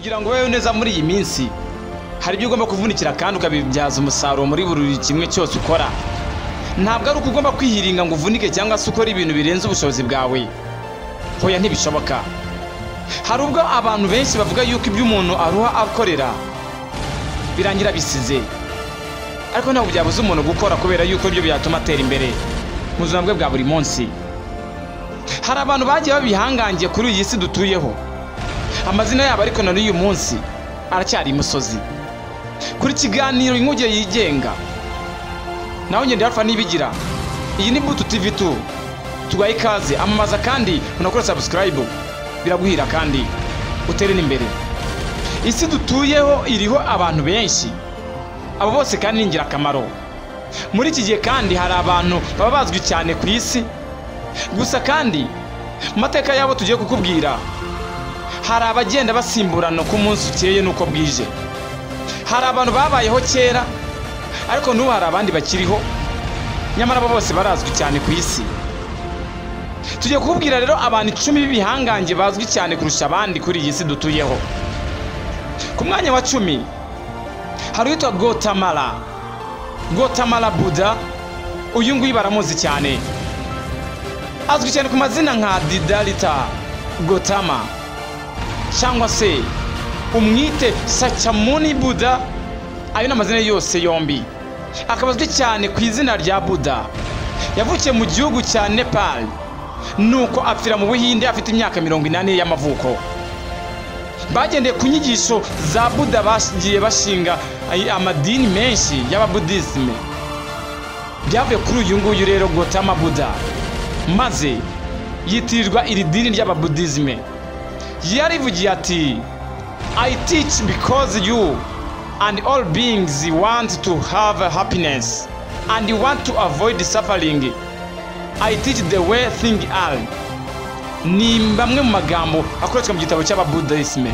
kugira ngo wewe neza muri iyi minsi hari ibyo ugomba kuvunikira kandi ukabibyaza umusaruro muri buri kimwe cyose ukora. Ntabwo ari uko ugomba kwihiringa ngo uvunike cyangwa se ukora ibintu birenze ubushobozi bwawe. Hoya ntibishoboka. Hari ubwo abantu benshi bavuga yuko ibyo umuntu aruha akorera birangira bisize, ariko ntabwo byabuza umuntu gukora kubera yuko ibyo byatuma atera imbere mu buzima bwe bwa buri munsi. Hari abantu bagiye babihangangiye kuri iyi si dutuyeho, amazina yabo ariko na n'uyu munsi aracyari imusozi. Kuri kiganiro Inkuge Yigenga nawe ngende Alpha Nibigira, iyi ni Mbuto TV2, tugaye ikaze, amamaza kandi unakora subscribe, biraguhira kandi utere n'imbere. Isi dutuyeho iriho abantu benshi, abo bose kandi ni ingirakamaro. Muri iki gihe kandi hari abantu baba bazwi cyane ku isi, gusa kandi mu mateka yabo tugiye kukubwira hari abagenda basimburana ku munsi ukeye nuko bwije. Hari abantu babayeho kera ariko n'ubu hari abandi bakiriho, nyamara abo bose barazwi cyane ku isi. Tugiye kukubwira rero abantu 10 b'ibihangange bazwi cyane kurusha abandi kuri iyi si dutuyeho. Ku mwanya wa 10 hari witwa Gautama Buddha. Uyu nguyu baramuzi cyane, azwi cyane ku mazina nka Siddhartha Gautama cyangwa se umwite Sakyamuni Buddha. Ayo n'amazina yose yombi. Akaba azwi cyane ku izina rya Buddha. Yavukiye mu gihugu cya Nepal, nuko apfira mu Buhinde afite imyaka 80 y'amavuko. Bagendeye ku nyigisho za Buddha bagiye bashinga amadini menshi y'Ababuddhism. Byavuye kuri uyu nguyu rero Gautama Buddha, maze yitirirwa iri dini ry'Ababuddhism. Yarivugiye ati, I teach because you and all beings want to have happiness and want to avoid suffering. I teach the way things are. Ni bamwe mu magambo akoreshwa mu gitabo cy'Ababuddhism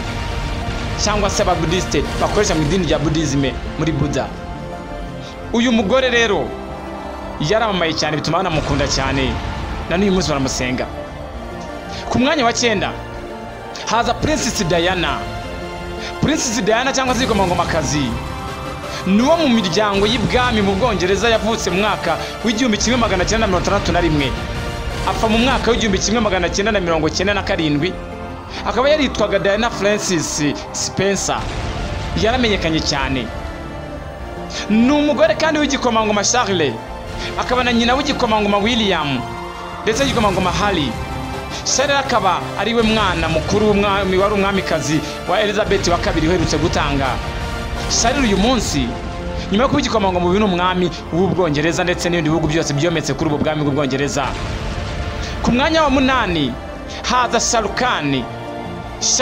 cyangwa se Ababuddhiste bakoresha mu idini rya Buddhism muri Buddha. Uyu mugore rero yaramamaye cyane bituma banamukunda cyane, na n'uyu munsi baramusenga. Ku mwanya wa 9 haza Princess Diana. Princess Diana cyangwa se igikomangomakazi nuwo mu miryango y'ibwami mu Bwongereza. Yavutse mu mwaka w'1961, apfa mu mwaka w'1997. Akaba yaritwaga Diana Frances Spencer. Yaramenyekanye cyane. Ni umugore kandi w'igikomangoma Charles, akaba na nyina w'igikomangoma William ndetse n'igikomangoma Harry. Charles akaba ariwe mwana mukuru w'umwami wari umwamikazi wa Elizabeth wa kabiri uherutse gutanga. Charles uyu munsi nyuma yo kuba igikomangoma mu n'umwami w'Ubwongereza ndetse n'ibindi bihugu byose byometse kuri ubu bwami bw'Ubwongereza. Ku mwanya wa 8 haza Shah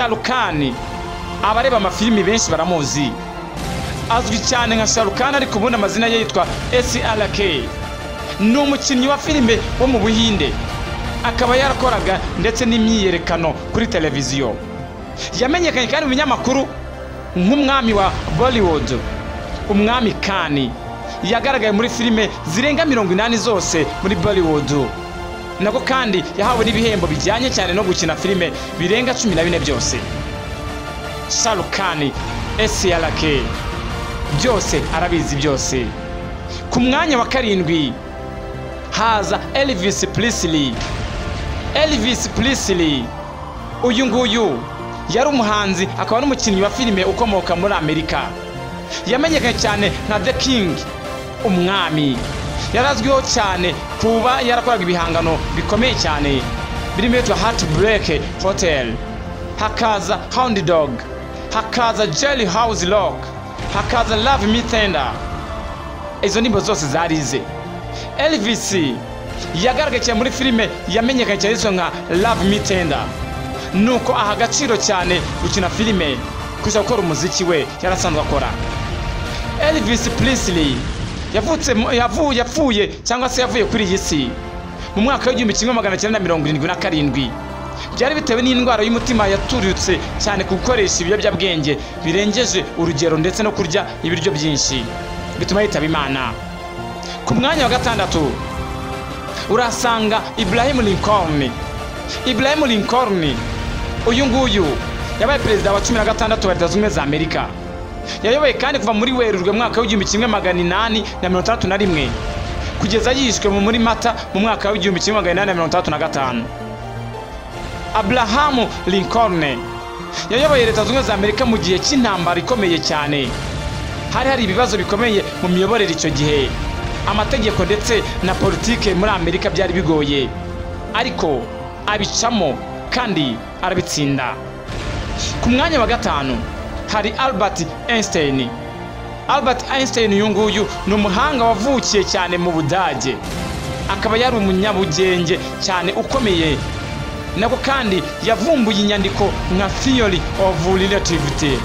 Rukh Khan. Abareba amafilimi benshi baramuzi, azwi cyane nka Shah Rukh Khan, ariko ubundi amazina ye yitwa SRK. Ni umukinnyi wa filime wo mu Buhinde, akaba yarakoraga ndetse n'imyiyerekano kuri televiziyo. Yamenyekanye kandi mu binyamakuru nk'umwami wa Bollywood, umwami Khan. Yagaragaye muri filime zirenga 80 zose muri Bollywood. Nako kandi yahawe n'ibihembo bijyanye cyane no gukina filime birenga 14 byose. Shah Rukh Khan, SRK, byose arabizi byose. Ku mwanya wa 7 haza Elvis Presley. Uyu nguyu yari umuhanzi akaba n'umukinnyi wa filime ukomoka muri Amerika. Yamenyekanye cyane nka The King, umwami. Yarazwiho cyane kuba yarakoraga ibihangano bikomeye cyane birimo Heartbreak Hotel, hakaza Hound Dog, hakaza Jailhouse Rock, hakaza Love Me Tender. Izo nimbo zose zarize. Elvis yagaragaye muri filime yamenyekanye cyane nka Love Me Tender, nuko aha agaciro cyane gukina filime kurusha gukora umuziki we yarasanzwe akora. Elvis Presley yapfuye cyangwa se yavuye kuri iyi si mu mwaka w'1977. Byari bitewe n'indwara y'umutima yaturutse cyane ku gukoresha ibiyobyabwenge birengeje urugero ndetse no kurya ibiryo byinshi bituma yitaba Imana. Ku mwanya wa 6 urasanga Ibrahim Lincoln. Uyu nguyu yabaye perezida wa 16 wa Leta Zunze Ubumwe za Amerika. Yayoboye kandi kuva muri Werurwe mwaka w'1861 kugeza yishwe muri Mata mu mwaka w'1865. Abraham Lincoln yayoboye Leta Zunze Ubumwe za Amerika mu gihe cy'intambara ikomeye cyane. Hari ibibazo bikomeye mu miyoborere icyo gihe, amategeko ndetse na politike muri Amerika byari bigoye, ariko abicamo kandi arabitsinda. Ku mwanya wa 5 hari Albert Einstein. Albert Einstein uyu nguyu ni umuhanga wavukiye cyane mu Budage, akaba yari umunyabugenge cyane ukomeye, nako kandi yavumbuye inyandiko nka Theory of Relativity.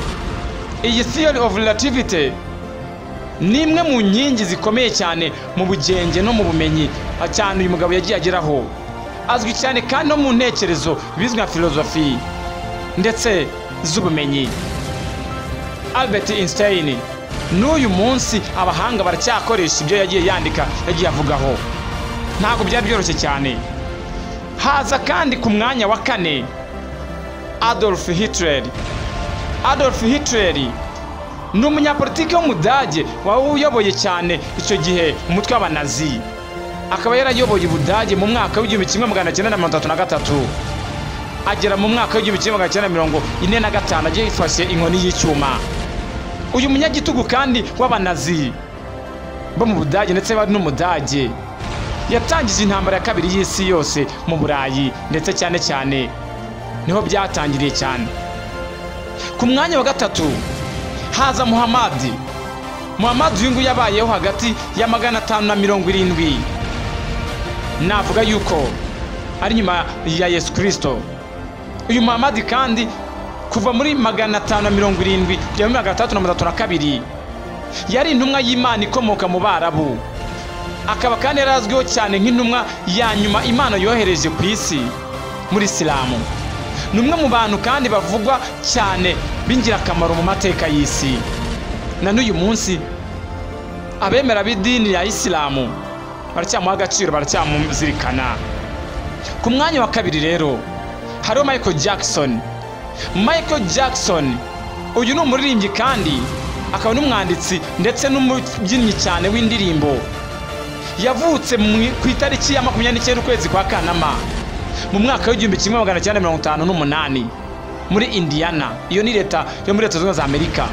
Iyi Theory of Relativity ni imwe mu nkingi zikomeye cyane mu bugenge no mu bumenyi cyane uyu mugabo yagiye ageraho. Azwi cyane kandi no mu ntekerezo bizwi nka filozofi ndetse z'ubumenyi. Albert Einstein n'uyu munsi abahanga baracyakoresha ibyo yagiye yandika, yagiye avugaho. Ntabwo byari byoroshye cyane. Haza kandi ku mwanya wa 4 Adolf Hitler. Adolf Hitler ni umunyapolitiki w'Umudage wayoboye cyane icyo gihe umutwe w'Abanazi. Akaba yarayoboye Ubudage mu mwaka w'1933 agera mu mwaka w'1945 agiye yifashe inkoni y'icyuma. Uyu munyagitugu kandi w'Abanazi bo mu Budage ndetse bari n'Umudage yatangije intambara ya kabiri y'isi yose mu Burayi, ndetse cyane cyane niho byatangiriye cyane. Ku mwanya wa 3 haza Muhammad. Uyu nguyu yabayeho hagati ya 570. Navuga yuko ari nyuma ya Yesu Kristo. Uyu Muhammad kandi kuva muri 570 kugera muri 332 yari intumwa y'Imana ikomoka mu Barabu. Akaba kandi yarazwiho cyane nk'intumwa ya nyuma Imana yohereje ku isi muri Islamu. Ni umwe mu bantu kandi bavugwa cyane b'ingirakamaro mu mateka y'isi. Na n'uyu munsi abemera b'idini ya Islamu baracyamuha agaciro, baracyamuzirikana. Ku mwanya wa 2 rero hariho Michael Jackson. Michael Jackson uyu ni umuririmbyi kandi akaba n'umwanditsi ndetse n'umubyinnyi cyane w'indirimbo. Yavutse ku itariki ya 29 ukwezi kwa Kanama mu mwaka w'1958 muri Indiana. Iyo ni leta yo muri Leta Zunze Ubumwe za Amerika.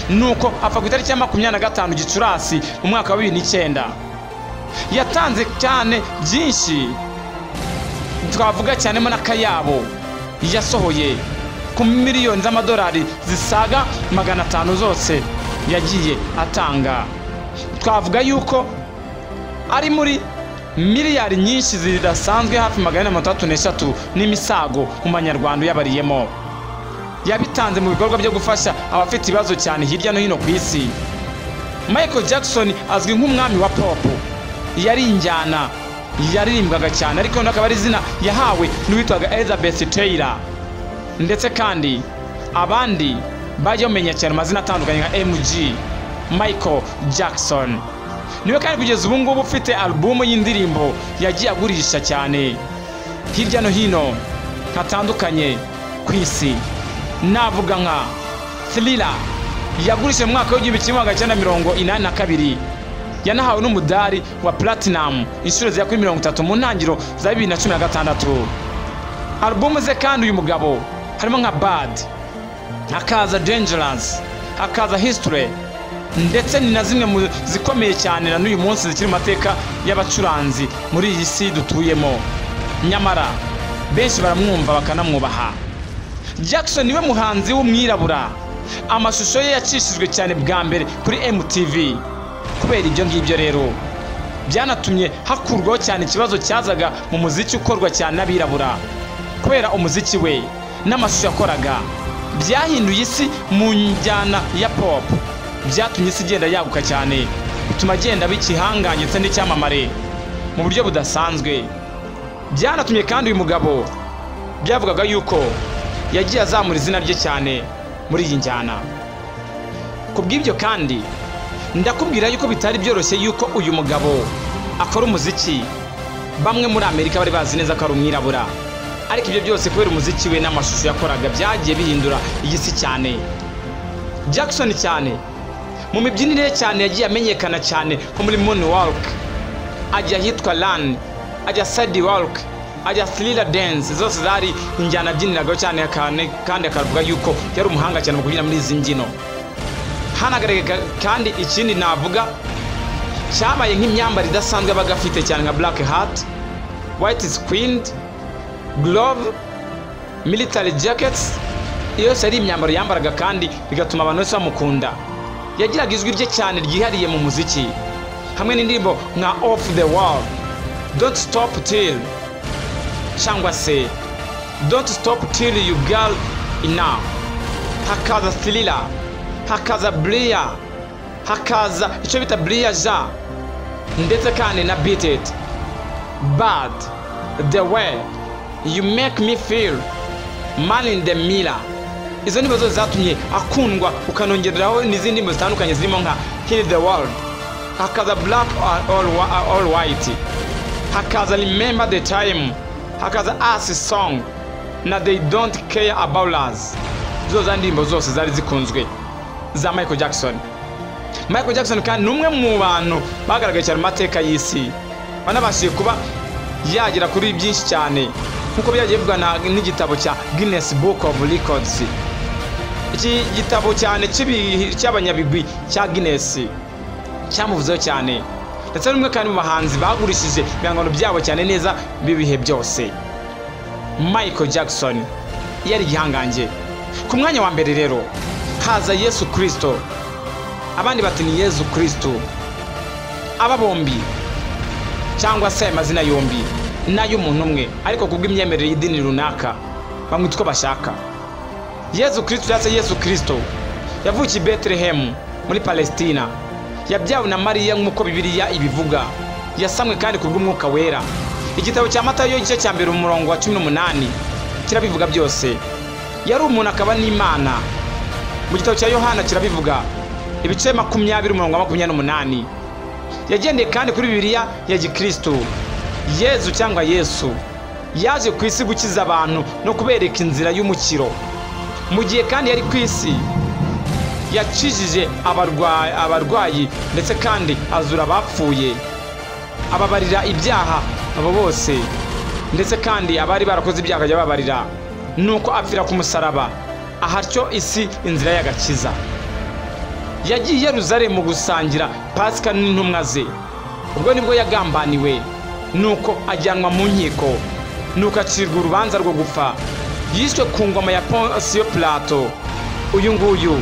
Nuko apfa ku itariki ya 25 Gicurasi mu mwaka wa 2009. Yatanze cyane byinshi, twavuga cyane mo n'akayabo yasohoye ku miliyoni z'amadolari zisaga 500 zose yagiye atanga. Twavuga yuko ari muri miliyari nyinshi zidasanzwe hafi 433 n'imisago mu Manyarwanda yabariyemo. Yabitanze mu bikorwa byo gufasha abafite ibibazo cyane hirya no hino ku isi. Michael Jackson azwi nk'umwami wa pop. Yari injyana yaririmbwaga cyane, ariko nakaba ari izina yahawe n'uwitwaga Elizabeth Taylor. Ndetse kandi abandi bajya bamenya cyane amazina atandukanye nka MG Michael Jackson. Niwe kandi kugeza ubu ngubu ufite album y'indirimbo yagiye agurisha cyane hirya no hino hatandukanye ku isi. Navuga nka Thriller yagurishije mu mwaka w'1982. Yanahawe n'umudari wa Platinum inshuro zya kuri 30 mu ntangiro za 2016. Album ze kandi uyu mugabo harimo nka Bad, hakaza Dangerous, hakaza History, ndetse ni na zimwe mu zikomeye cyane na n'uyu munsi zikiri mu mateka y'abacuranzi muri iyi si dutuyemo. Nyamara benshi baramwumva bakanamwubaha. Jackson niwe muhanzi w'umwirabura amashusho ye yacishijwe cyane bwa mbere kuri MTV. Kubera ibyo ngibyo rero byanatumye hakurwaho cyane ikibazo cyazaga mu muziki ukorwa cyane n'abirabura. Kubera umuziki we n'amashusho yakoraga byahinduye isi mu njyana ya pop, byatumye isi igenda yaguka cyane, bituma agenda bikihanganye ndetse n'icyamamare mu buryo budasanzwe. Byanatumye kandi uyu mugabo byavugaga yuko yagiye azamura izina rye cyane muri iyi njyana. Kubw'ibyo kandi ndakubwira yuko bitari byoroshye yuko uyu mugabo akora umuziki. Bamwe muri Amerika bari bazi neza ko ari umwirabura, ariko ibyo byose kubera umuziki we n'amashusho yakoraga byagiye bihindura igisi cyane. Jackson cyane mu mibyinire cyane yagiye amenyekana cyane nko muri Moonwalk, ajya hitwa Run, ajya Sidewalk, ajya Thriller Dance, zose zari injyana byiniraga cyane kandi akavuga yuko yari umuhanga cyane mu kubyina muri izi mbyino. Hanagaragara kandi ikindi navuga cyabaye nk'imyambaro idasanzwe abaga afite cyane nka black hat, white squint, glove, military jackets. Iyo yari imyambaro yambaraga kandi bigatuma abantu bose bamukunda. Yagiraga ijwi rye cyane ryihariye mu muziki, hamwe n'indirimbo nka Off the Wall, Don't Stop Till, cyangwa se Don't Stop Till You Girl Enough. Hakaza Thriller, hakaza Bria, hakaza icyo bita Bria Ja, ndetse kandi na Beat It, Bad, The Way, You Make Me Feel, Man in the Mirror. Izo ndirimbo zose zatumye akundwa, ukanongereraho n'izindi ndirimbo zitandukanye zirimo nka Heal the World, hakaza Black or White, hakaza Remember the Time, hakaza Us Song na They Don't Care About Us. Zo ndirimbo zose zari zikunzwe za Michael Jackson. Michael Jackson kandi numwe mu bantu bagaragaye cyane mu mateka y'isi, banabashije kuba yagera kuri byinshi cyane nkuko byagiye bivugwa n'igitabo cya Guinness Book of Records. Iki gitabo cyane cy'abanyabigwi cya Guinness cyamuvuzeho cyane, ndetse n'umwe kandi mu bahanzi bagurishije ibihangano byabo cyane neza bibihe byose. Michael Jackson yari igihangange. Ku mwanya wa mbere rero haza Yesu Kristo, abandi bati ni Yesu Kristo. Aba bombi cyangwa se amazina yombi n'ay'umuntu umwe, ariko kubw'imyemerere y'idini runaka bamwitwa bashaka. Yesu Kristo cyangwa Yesu Kristo yavukiye i Bethlehem muri Palestina, yabyawe na Mariya nk'uko Bibiliya ibivuga, yasamwe kandi kubw'umwuka wera. Igitabo cya Matayo igice cya 1 umurongo wa 18 kirabivuga byose. Yari umuntu akaba n'Imana. Mu gitabo cya Yohana kirabivuga ibice 20 umurongo wa 28. Yagendeye kandi kuri Bibiliya ya Gikristo. Yesu cyangwa Yesu yaje ku isi gukiza abantu no kubereka inzira y'umukiro. Mu gihe kandi yari ku isi yakijije abarwayi ndetse kandi azura abapfuye, ababarira ibyaha abo bose, ndetse kandi abari barakoze ibyaha ajya babarira, nuko apfira ku musaraba ahatyo isi inzira y'agakiza. Yagiye Yerusalemu gusangira Pasika n'intumwa ze. Ubwo nibwo yagambaniwe, nuko ajyanwa mu nkiko, nuko acirwa urubanza rwo gupfa, yishwe ku ngoma ya Pontius Pilato. Uyu nguyu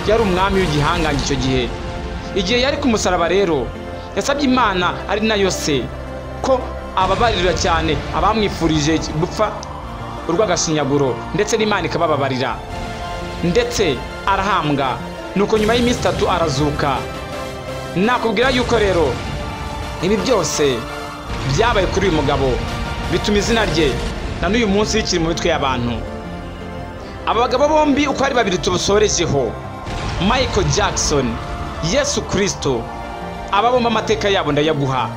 yari umwami w'igihangange icyo gihe. Igihe yari ku musaraba rero yasabye Imana ari nayo se ko ababarira cyane abamwifurije gupfa urw'agashinyaguro, ndetse n'Imana ikabababarira, ndetse arahambwa, nuko nyuma y'iminsi 3 arazuka. Nakubwira yuko rero ibi byose byabaye kuri uyu mugabo, bituma izina rye na n'uyu munsi rikiri mu mitwe y'abantu. Aba bagabo bombi uko ari babiri tubusorejeho, Michael Jackson, Yesu Kristo, aba bombi amateka yabo ndayaguha.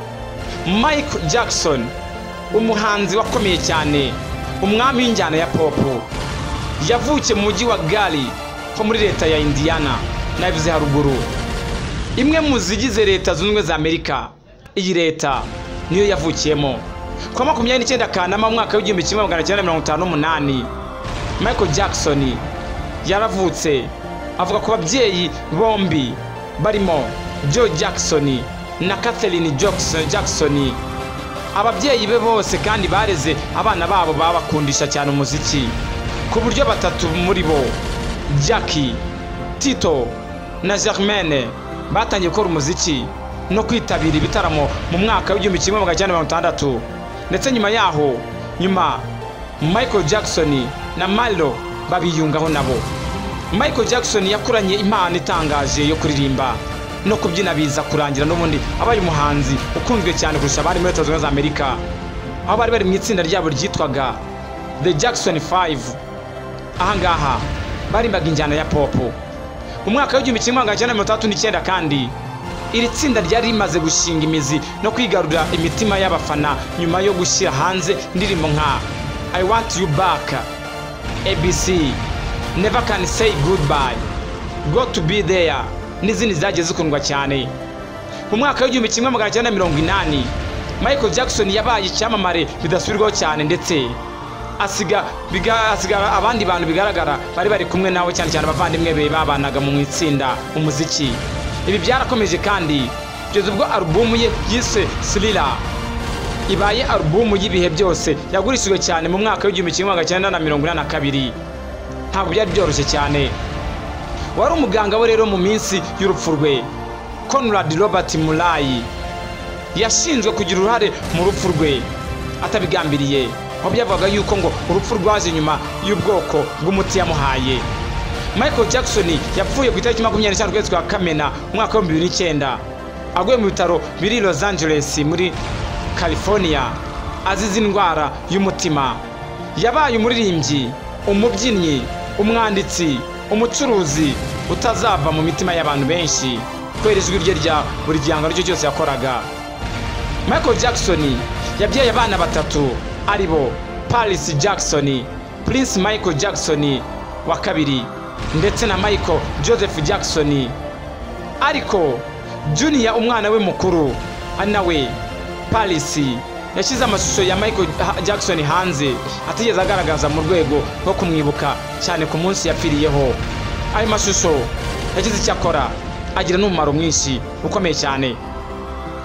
Michael Jackson, umuhanzi wakomeye cyane, umwami w'injyana ya pop, yavukiye mu mujyi wa Gary ho muri leta ya Indiana, nabivuze haruguru, imwe mu zigize leta zunze ubumwe za Amerika. Iyi leta niyo yavukiyemo. Kwa 29 Kanama mu mwaka w'1958 Michael Jackson yaravutse. Avuga ku babyeyi bombi barimo Joe Jackson na Catherine Jackson. Ababyeyi be bose kandi bareze abana babo babakundisha cyane umuziki, ku buryo batatu muri bo, Jackie, Tito na Germaine, batangiye gukora umuziki no kwitabira ibitaramo mu mwaka w'1960. Ndetse nyuma yaho Michael Jackson na Marlo babiyungaho nabo. Michael Jackson yakuranye impano itangaje yo kuririmba no kubyina, biza kurangira n'ubundi abaye umuhanzi ukunzwe cyane kurusha abari muri Leta Zunze Ubumwe za Amerika, aho bari mu itsinda ryabo ryitwaga The Jackson 5. Ahangaha barimbaga injyana ya pop. Mu mwaka w'1939 kandi iri tsinda ryari rimaze gushinga imizi no kwigarurira imitima y'abafana nyuma yo gushyira hanze indirimbo nka I want you back, ABC, Never Can Say Goodbye, Got to Be There n'izindi zagiye zikundwa cyane. Mu mwaka w'1980 Michael Jackson yabaye icyamamare bidasubirwaho cyane, ndetse asiga abandi bantu bigaragara bari kumwe nawe, cyane cyane abavandimwe be babanaga mu itsinda umuziki. Ibi byarakomeje kandi kugeza ubwo alubumu ye yise Thriller ibaye alubumu y'ibihe byose, yagurishijwe cyane mu mwaka w'1982. Ntabwo byari byoroshye cyane. Wari umuganga we rero mu minsi y'urupfu rwe, Conrad Robert Murray yashinzwe kugira uruhare mu rupfu rwe atabigambiriye, aho byavugaga yuko ngo urupfu rwaje nyuma y'ubwoko bw'umuti yamuhaye. Michael Jackson yapfuye ku itariki 25 ukwezi kwa Kamena umwaka wa 2009 aguye mu bitaro biri Los Angeles muri California azize indwara y'umutima. Yabaye umuririmbyi, umubyinnyi, umwanditsi, umucuruzi utazava mu mitima y'abantu benshi kubera ijwi rye rya buri gihangano cyo cyose yakoraga. Michael Jackson yabyaye abana batatu aribo Paris Jackson, Prince Michael Jackson wa kabiri, ndetse na Michael Joseph Jackson. Ariko Junior umwana we mukuru anawe Paris yashyize amashusho ya Michael Jackson hanze atigeze agaragaza mu rwego rwo kumwibuka cyane ku munsi yapfiriyeho. Ayo mashusho yagize icyo akora agira n'umumaro mwinshi ukomeye cyane.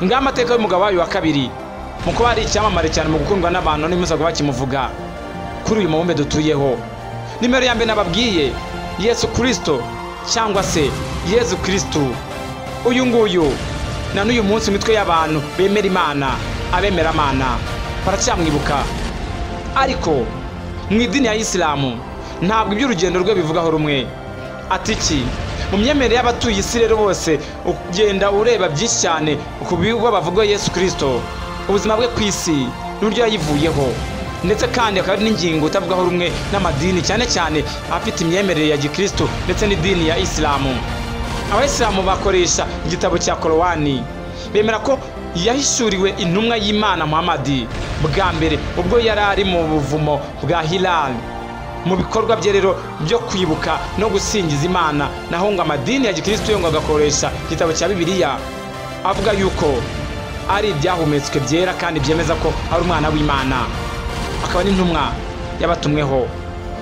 Ngamateka y'umugabo wayo wa kabiri mu kuba ari icyamamare cyane mu gukundwa n'abantu n'imusago bakimuvuga kuri uyu mubumbe dutuyeho. Nimero ya mbere nababwiye, Yesu Kristo cyangwa se Yesu Kristo. Uyu nguyu na n'uyu munsi mitwe y'abantu bemera Imana, abemera Imana baracyamwibuka. Ariko mu idini ya Isilamu ntabwo iby'urugendo rwe bivugaho rumwe. Atiki mu myemerere y'abatuye isi rero bose ugenda ureba byinshi cyane ku bigo bavuga Yesu Kristo, ubuzima bwe ku isi n'uburyo yayivuyeho, ndetse kandi akaba ari n'ingingo utavugaho rumwe n'amadini, cyane cyane afite imyemerere ya Gikristo ndetse n'idini ya Isilamu. Abayisilamu bakoresha igitabo cya Korowani, bemera ko yahishuriwe intumwa y'Imana Muhammad bwa mbere ubwo yari ari mu buvumo bwa Hilal. Mu bikorwa bye rero byo kwibuka no gusingiza Imana, naho ngo amadini ya Gikristo yo ngo agakoresha igitabo cya Bibiliya avuga yuko ari ibyahumetswe byera kandi byemeza ko ari umwana w'Imana, akaba n'intumwa yabatumweho.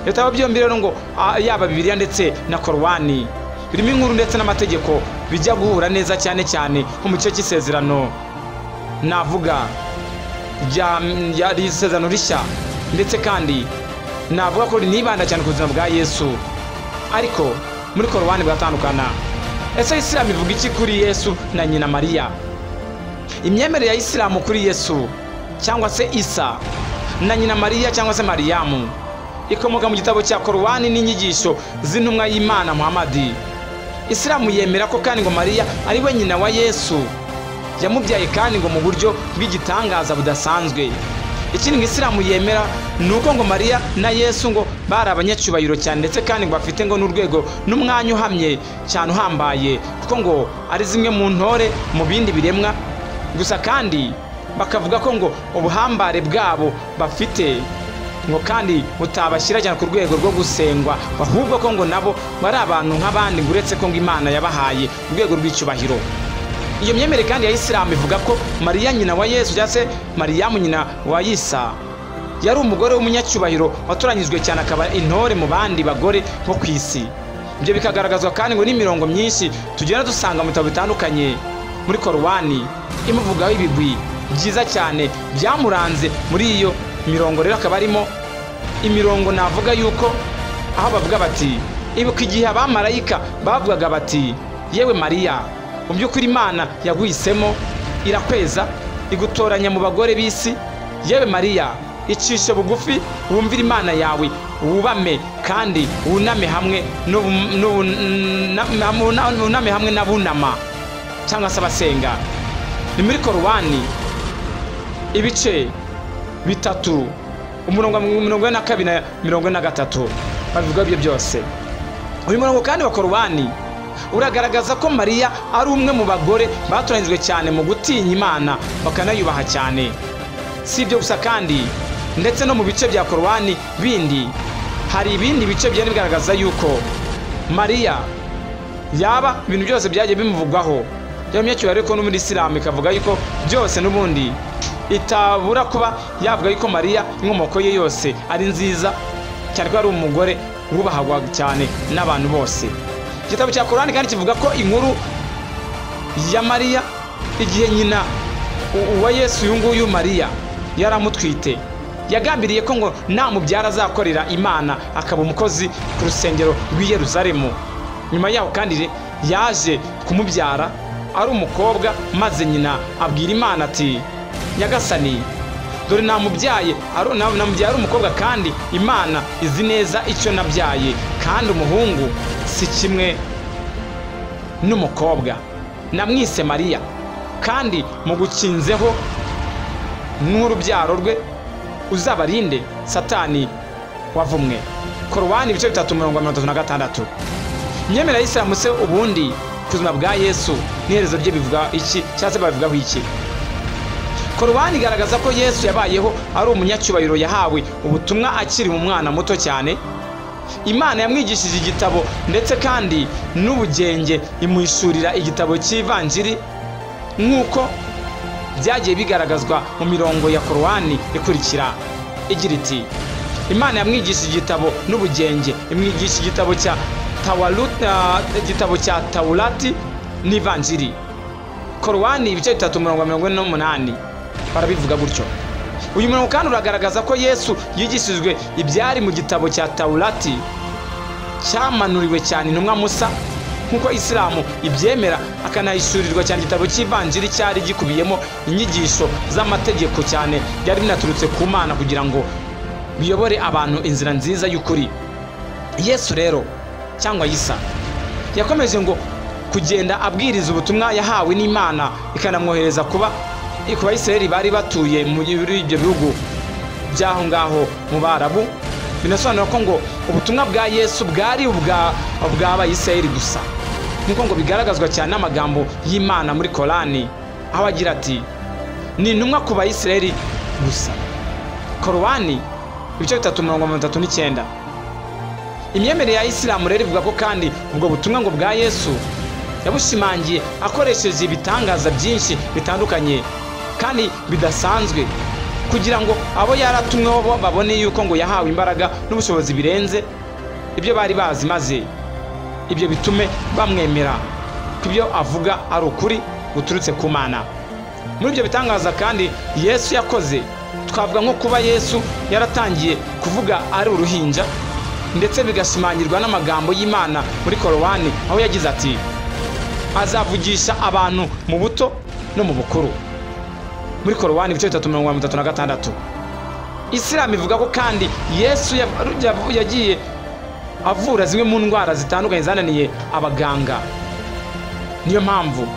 Ibitabo byombi rero ngo yaba Bibiliya ndetse na Korowani birimo inkuru ndetse n'amategeko bijya guhura neza, cyane cyane nko mu gice cy'isezerano navuga ya isezerano rishya, ndetse kandi navuga ko nibanda cyane ku buzima bwa Yesu. Ariko muri Korowani bwatandukana. Ese Isilamu ivuga iki kuri Yesu na nyina Mariya? Imyemerere ya Isilamu kuri Yesu cyangwa se Isa na nyina Mariya cyangwa se Mariyamu ikomoka mu gitabo cya Korowani n'inyigisho z'intumwa y'Imana Muhammad. Isilamu yemera ko kandi ngo Mariya ari we nyina wa Yesu, yamubyaye kandi ngo mu buryo bw'igitangaza budasanzwe. Ikindi ngo Isilamu yemera nuko ngo Mariya na Yesu ngo bari abanyacyubahiro cyane, ndetse kandi ngo bafite ngo n'urwego n'umwanya uhamye cyane uhambaye, kuko ngo ari zimwe mu ntore mu bindi biremwa. Gusa kandi bakavuga ko ngo ubuhambare bwabo bafite ngo kandi butabashyira cyane ku rwego rwo gusengwa, ahubwo ko ngo nabo bari abantu nk'abandi, uretse ko ngo Imana yabahaye urwego rw'icyubahiro. Iyo myemerere kandi ya Isilamu ivuga ko Mariya nyina wa Yesu cyangwa se Mariyamu nyina wa Isa yari umugore w'umunyacyubahiro watoranyijwe cyane, akaba intore mu bandi bagore bo ku isi. Ibyo bikagaragazwa kandi ngo n'imirongo myinshi tugenda dusanga mu bitabo bitandukanye muri Korowani imuvugaho ibigwi byiza cyane byamuranze. Muri iyo mirongo rero akaba arimo imirongo navuga yuko aho bavuga bati, ibuka igihe abamarayika bavugaga bati, yewe Mariya, mu by'ukuri Imana yaguhisemo irakweza igutoranya mu bagore b'isi. Yewe Mariya, icishe bugufi wumvira Imana yawe, wubame kandi wuname hamwe n'abunama cyangwa se abasenga. Ni muri Korowani ibice bitatu umurongo 42 na 43 bavuga ibyo byose. Uyu murongo kandi wa Korowani uragaragaza ko Mariya ari umwe mu bagore batoranyijwe cyane mu gutinya Imana bakanayubaha cyane. Si ibyo gusa kandi ndetse no mu bice bya korowani bindi hari ibindi bice byari bigaragaza yuko Mariya yaba ibintu byose byagiye bimuvugwaho yamyacyura, ariko no muri Isilamu ikavuga yuko byose n'ubundi itabura kuba yavuga yuko Mariya inkomoko ye yose ari nziza cyane ko ari umugore wubahagwa cyane n'abantu bose. Igitabo cya Korani kandi kivuga ko inkuru ya Mariya igihe nyina wa Yesu uyu nguyu Mariya yaramutwite yagambiriye ko ngo namubyara azakorera Imana akaba umukozi ku rusengero rw'i Yerusalemu. Nyuma yaho kandi yaje kumubyara ari umukobwa, maze nyina abwira Imana ati Nyagasani, dore namubyaye ari umukobwa kandi Imana izi neza icyo nabyaye, kandi umuhungu si kimwe n'umukobwa, namwise Mariya, kandi mugukinzeho n'urubyaro rwe uzabarinde Satani wavumwe. Korowani ibice 336. Imyemerere ya Isilamu se ubundi ku buzima bwa Yesu n'iherezo rye bivuga iki cyangwa se babivugaho iki? Korowani igaragaza ko Yesu yabayeho ari umunyacyubahiro, yahawe ubutumwa akiri mu mwana muto cyane. Imana yamwigishije igitabo ndetse kandi n'ubugenge imuhishurira igitabo cy'ivanjiri nk'uko byagiye bigaragazwa mu mirongo ya Korowani ikurikira igira iti: Imana yamwigishije igitabo n'ubugenge, imwigisha igitabo cya Taurati n'ivanjiri. Korowani ibice 348 barabivuga gutyo. Uyu murongo kandi uragaragaza ko Yesu yigishijwe ibyari mu gitabo cya Taurati cyamanuriwe cyane intumwa Musa, nk'uko Isilamu ibyemera, akanahishurirwa cyane igitabo cy'ivanjiri cyari gikubiyemo inyigisho z'amategeko cyane byari binaturutse ku Mana kugira ngo biyobore abantu inzira nziza y'ukuri. Yesu rero cyangwa Isa yakomeje ngo kugenda abwiriza ubutumwa yahawe n'Imana, ikanamwohereza ku Bayisiraheli bari batuye muri ibyo bihugu by'aho ngaho mu Barabu. Binasobanura ko ngo ubutumwa bwa Yesu bwari ubw'Abayisiraheli gusa, nk'uko ngo bigaragazwa cyane n'amagambo y'Imana muri Korani, aho agira ati ni intumwa ku Bayisiraheli gusa. Korowani ibice 339. Imyemerere ya Isilamu rero ivuga ko kandi ubwo butumwa ngo bwa Yesu yabushimangiye akoresheje ibitangaza byinshi bitandukanye kandi bidasanzwe, kugira ngo abo yaratumweho babone yuko ngo yahawe imbaraga n'ubushobozi birenze ibyo bari bazi, maze ibyo bitume bamwemera ko ibyo avuga ari ukuri guturutse ku Mana. Muri ibyo bitangaza kandi Yesu yakoze twavuga nko kuba Yesu yaratangiye kuvuga ari uruhinja, ndetse bigashimangirwa n'amagambo y'Imana muri Korowani, aho yagize ati azavugisha abantu mu buto no mu bukuru, muri Korowani ibice 336. Isilamu ivuga ko kandi Yesu yagiye avura zimwe mu ndwara zitandukanye zananiye abaganga. Niyo mpamvu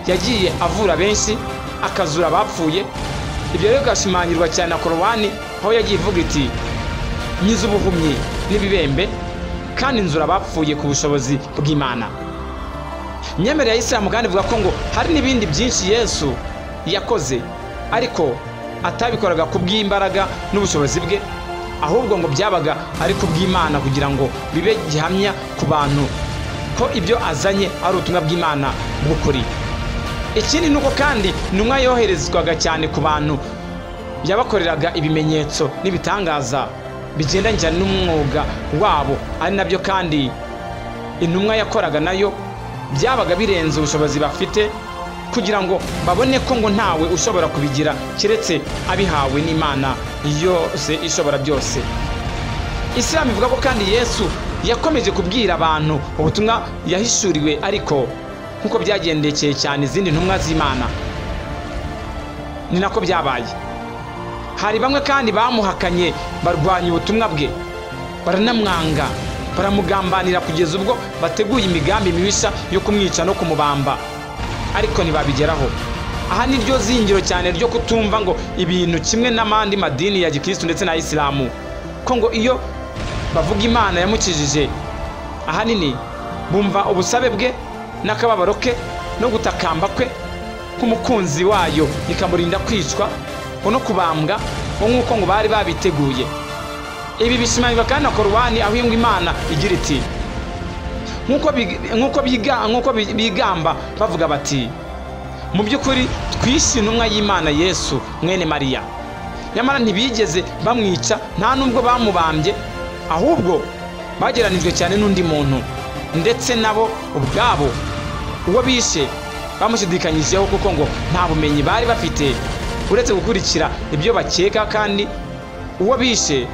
yagiye avura benshi, akazura abapfuye. Ibyo rero bigashimangirwa cyane na Korowani, aho yagiye ivuga iti nyiza ubuhumyi n'ibibembe kandi nzura abapfuye ku bushobozi bw'Imana. Imyemerere ya Isilamu kandi ivuga ko ngo hari n'ibindi byinshi Yesu yakoze, ariko atabikoraga ku bw'imbaraga n'ubushobozi bwe, ahubwo ngo byabaga ari ku bw'Imana, kugira ngo bibe gihamya ku bantu ko ibyo azanye ari ubutumwa bw'Imana bw'ukuri. Ikindi nuko kandi intumwa yoherezwaga cyane ku bantu yabakoreraga ibimenyetso n'ibitangaza bigendanye n'umwuga wabo, ari nabyo kandi intumwa yakoraga nayo byabaga birenze ubushobozi bafite, kugira ngo babone ko ngo ntawe ushobora kubigira keretse abihawe n'Imana yose ishobora byose. Isilamu ivuga ko kandi Yesu yakomeje kubwira abantu ubutumwa yahishuriwe, ariko nk'uko byagendekeye cyane izindi ntumwa z'Imana ni nako byabaye. Hari bamwe kandi bamuhakanye, barwanya ubutumwa bwe, baranamwanga, baramugambanira kugeza ubwo bateguye imigambi mibisha yo kumwica no kumubamba, ariko ntibabigeraho. Aha ni ryo zingiro cyane ryo kutumva ngo ibintu kimwe n'amandi madini ya Gikristo ndetse na Isilamu, ko ngo iyo bavuga Imana yamukijije, ahanini bumva ubusabe bwe n'akababaro ke no gutakamba kwe k'umukunzi wayo ikamurinda kwicwa no kubambwa nk'uko ngo bari babiteguye. Ibi bishimangirwa kandi na Korowani aho Imana igira iti nk'uko bigamba bavuga bati mu by'ukuri twishe intumwa y'Imana Yesu mwene Mariya. Nyamara ntibigeze bamwica, nta nubwo bamubambye, ahubwo bageranijwe cyane n'undi muntu, ndetse nabo ubwabo uwo bishe bamushidikanyijeho kuko ngo nta bumenyi bari bafite uretse gukurikira ibyo bakeka, kandi uwo bishe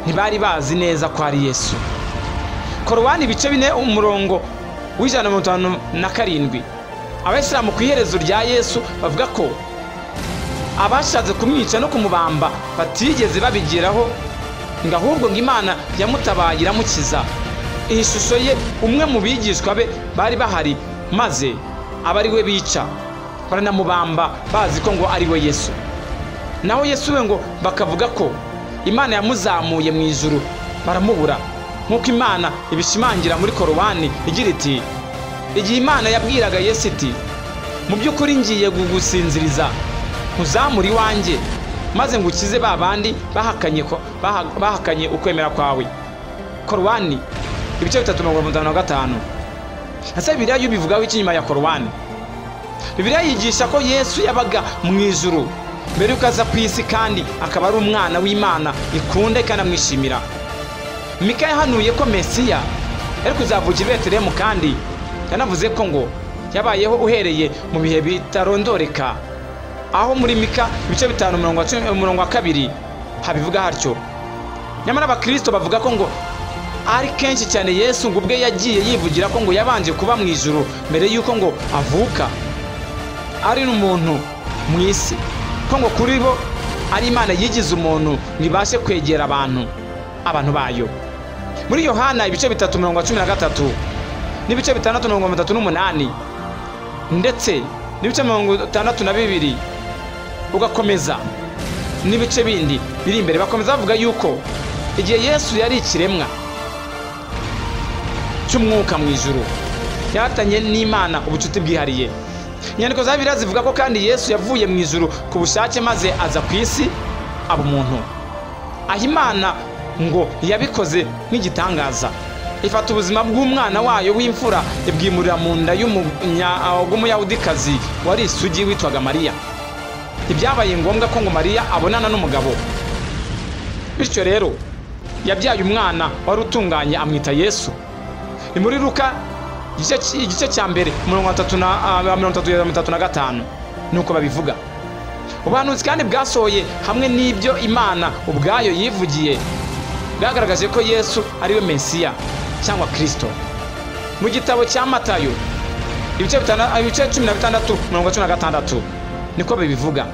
ntibari bazi neza ko ari Yesu. Korowani ibice 4 umurongo w'157. Abayisilamu ku iherezo rya Yesu bavuga ko abashatse kumwica no kumubamba batigeze babigeraho, ngo ahubwo ngo Imana yamutabaye iramukiza. Iyi shusho ye umwe mu bigishwa be bari bahari, maze abari we bica baranamubamba bazi ko ngo ari we Yesu. Naho Yesu we ngo bakavuga ko Imana yamuzamuye mu ijuru baramubura, nk'uko Imana ibishimangira muri Korowani igira iti igihe Imana yabwiraga Yesu iti mu by'ukuri ngiye gugusinziriza nkuzamura iwanjye maze ngukize ba bandi bahakanye ukwemera kwawe. Korowani ibice 355. Ese Bibiliya yubivugaho iki nyuma ya Korowani? Bibiliya yigisha ko Yesu yabaga mu ijuru mbere yuko aza ku isi, kandi akaba ari umwana w'Imana ikunda ikanamwishimira. Mika yahanuye ko Mesiya ari kuzavukira i Betelehemu, kandi yanavuze ko ngo yabayeho uhereye mu bihe bitarondoreka, aho muri Mika ibice 5 umurongo wa 2 habivuga hatyo. Nyamara abakristo bavuga ko ngo ari kenshi cyane Yesu ngo ubwe yagiye yivugira ko ngo yabanje kuba mu ijuru mbere yuko ngo avuka, ari n'umuntu mu isi, ko ngo kuri bo ari Imana yigize umuntu nibashe kwegera abantu bayo. Muri Yohana ibice 3:13 n'ibice 6:38 ndetse n'ibice 62 ugakomeza n'ibice bindi biri imbere, bakomeza bavuga yuko igihe Yesu yari ikiremwa cy'umwuka mu ijuru yatanye n'Imana ubucuti bwihariye. Inyandiko za Bibiliya zivuga ko kandi Yesu yavuye mu ijuru ku bushake maze aza ku isi aba umuntu. Aho Imana ngo yabikoze nk'igitangaza, ifata ubuzima bw'umwana wayo w'imfura ibwimurira mu nda y'umuyahudikazi wari isugi witwaga Mariya. Ibyabaye ngombwa ko ngo Mariya abonana n'umugabo, bityo rero yabyaye umwana wari utunganye amwita Yesu. Ni muri Luka igice cya mbere umurongo wa 335 nuko babivuga. Ubuhanuzi kandi bwasohoye hamwe n'ibyo Imana ubwayo yivugiye bwagaragaje ko Yesu ari we Mesiya cyangwa Kristo. Mu gitabo cya Matayo ibice 16 umurongo wa 16 niko bibivuga.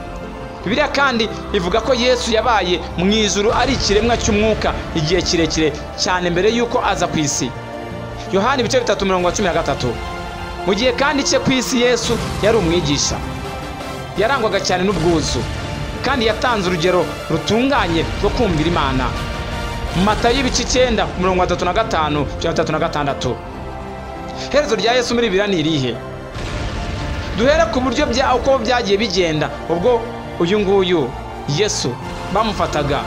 Bibiliya kandi ivuga ko Yesu yabaye mu ijuru ari ikiremwa cy'umwuka igihe kirekire cyane mbere yuko aza ku isi. Yohana ibice 3:13. Mu gihe kandi cye ku isi Yesu yari umwigisha, yarangwaga cyane n'ubwuzu, kandi yatanze urugero rutunganye rwo kumvira Imana. Matayo ibice 9:35-36. Herezo rya Yesu muri Bibiliya ni irihe? Duhera ku buryo uko byagiye bigenda ubwo uyu nguyu Yesu bamufataga,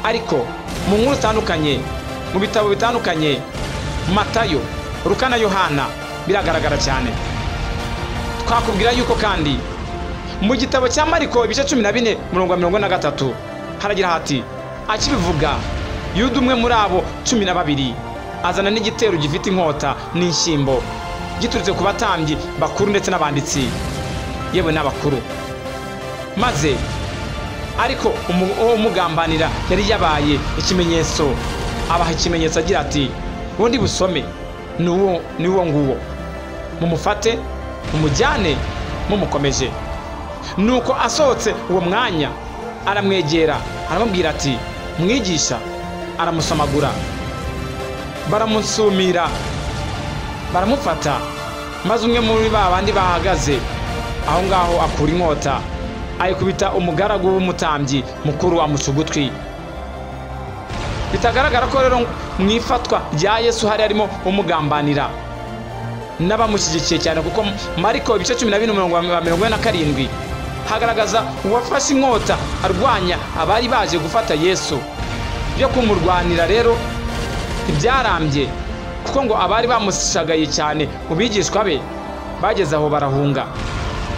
ariko mu nkuru zitandukanye mu bitabo bitandukanye Matayo, Luka na Yohana biragaragara cyane. Twakubwira yuko kandi mu gitabo cya Mariko ibice 14:43 haragira hati akibivuga Yuda umwe muri abo 12 azana n'igitero gifite inkota n'inshyimbo giturutse ku batambyi bakuru ndetse n'abanditsi yewe n'abakuru, maze ariko umugambanira yari yabaye ikimenyetso, abaha ikimenyetso agira ati ubundi busome ni uwo nguwo, mumufate mumujyane mumukomeje. Nuko asohotse uwo mwanya aramwegera aramubwira ati mwigisha, aramusamagura, baramusumira, baramufata, maze umwe muri babandi bahagaze aho ngaho akura inkota ayikubita umugaragu w'umutambyi mukuru amuca ugutwi. Bitagaragara ko rero mu ifatwa rya Yesu hari harimo umugambanira n'abamushyigikiye cyane, kuko Mariko ibice 12:47 hagaragaza uwafashe inkota arwanya abari baje gufata Yesu. Byo kumurwanira rero ibyarambye, kuko ngo abari bamushagaye cyane mu bigishwa be bageze aho barahunga.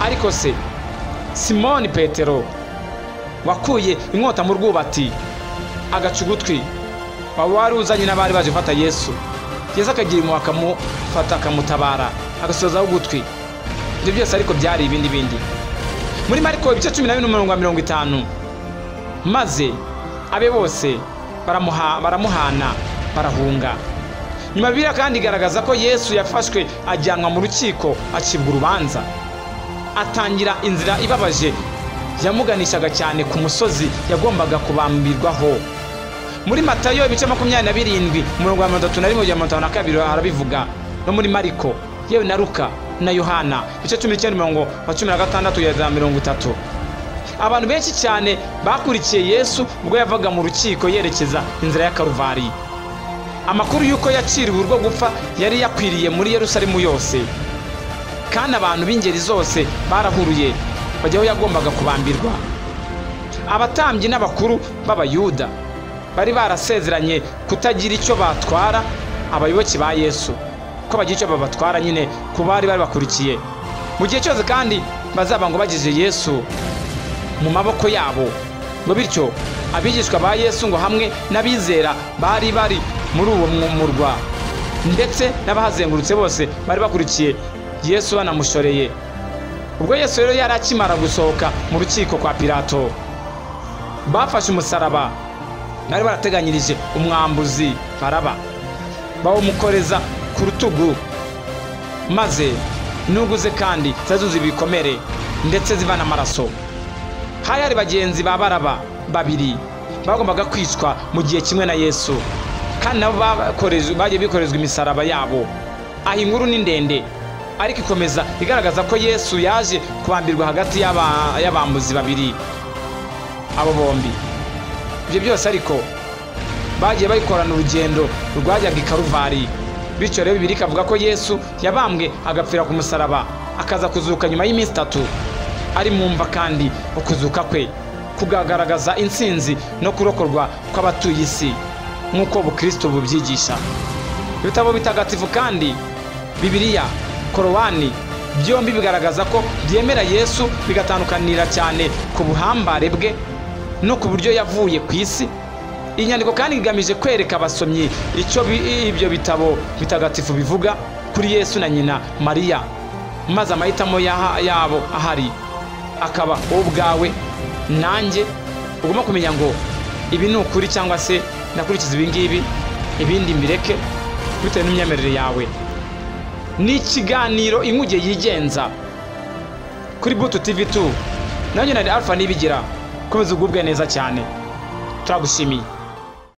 Ariko se Simoni Petero wakuye inkota mu rwubati agaca ugutwi wari uzanye n'abari baje gufata Yesu, Yesu akagira impuhwe akamufata akamutabara agasozaho ugutwi. Ibyo byose ariko byari ibindi. Muri Mariko ibice 14:50, maze abe bose baramuhana barahunga. Nyuma Bibiliya kandi igaragaza ko Yesu yafashwe ajyanwa mu rukiko acibwa urubanza, atangira inzira ibabaje yamuganishaga cyane ku musozi yagombaga kubambirwaho. Muri Matayo ibice 27:31-52 harabivuga, no muri Mariko yewe na Luka na Yohana ibice 19:16-30. Abantu benshi cyane bakurikiye Yesu ubwo yavaga mu rukiko yerekeza inzira ya Karuvari. Amakuru yuko yaciriwe urwo gupfa yari yakwiriye muri Yerusalemu yose, kandi abantu b'ingeri zose barahuruye bajya aho yagombaga kubambirwa. Abatambyi n'abakuru b'Abayuda bari barasezeranye kutagira icyo batwara abayoboke ba Yesu, ko bagira icyo babatwara nyine ku bari bakurikiye mu gihe cyose, kandi bazaba ngo bagize Yesu mu maboko yabo. Ngo bityo abigishwa ba Yesu ngo hamwe n'abizera bari muri uwo murwa ndetse n'abahazengurutse bose bari bakurikiye Yesu banamushoreye. Ubwo Yesu rero yari akimara gusohoka mu rukiko kwa Pilato, bafashe umusaraba bari barateganyirije umwambuzi Baraba, bawumukoreza ku rutugu, maze nuguze kandi zazuze ibikomere ndetse zivana amaraso. Hari hari bagenzi ba Baraba babiri bagombaga kwicwa mu gihe kimwe na Yesu, kandi nabo bagiye bikorezwa imisaraba yabo. Aho inkuru ni ndende, ariko ikomeza igaragaza ko Yesu yaje kubambirwa hagati y'abambuzi babiri abo bombi. Ibyo byose ariko bagiye bayikorana urugendo rwajyaga i Karuvari. Bityo rero Bibiliya ikavuga ko Yesu yabambwe agapfira ku musaraba, akaza kuzuka nyuma y'iminsi 3 ari mu mva, kandi ukuzuka kwe kugaragaza intsinzi no kurokorwa kw'abatuye isi nk'uko Ubukristo bubyigisha. Ibitabo bitagatifu kandi Bibiliya, Korowani, byombi bigaragaza ko byemera Yesu, bigatandukanira cyane ku buhambare bwe no ku buryo yavuye ku isi. Inyandiko kandi igamije kwereka abasomyi icyo ibyo bitabo bitagatifu bivuga kuri Yesu na nyina Mariya, maze amahitamo yabo ahari akaba ubwawe nanjye ugomba kumenya ngo ibi ni ukuri cyangwa se nakurikiza ibi ngibi, ibindi mbireke bitewe n'imyemerere yawe. Ni ikiganiro Inkuge Yigenza kuri Butu TV2. Nanjye nari Alpha Nibigira. Komeza ugubwe neza cyane, turagushimiye.